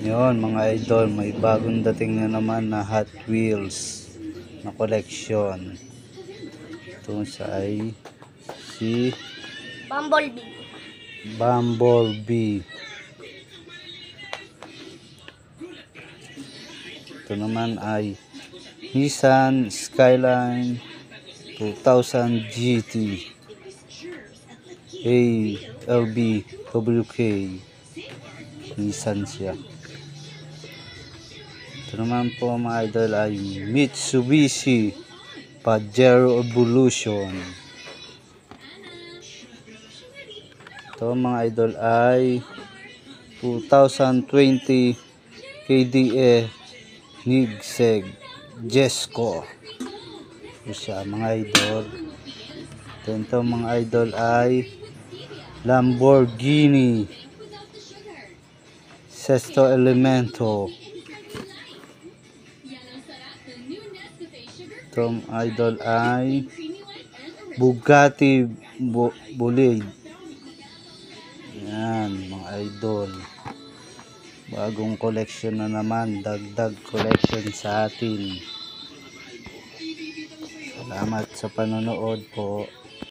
Yun mga idol, may bagong dating na naman na Hot Wheels na collection. Ito ay si Bumblebee. Ito naman ay Nissan Skyline 2000 GT ALBWK. Nissan siya. Ito naman po mga idol ay Mitsubishi Pajero Evolution. Ito mga idol ay 2020 KDA Nigseg Jesco. Ito siya mga idol. Ito mga idol ay Lamborghini Sesto Elemento. Ito mga idol ay Bugatti Bolide. Yan mga idol, bagong collection na naman, dagdag collection sa atin. Salamat sa panonood po.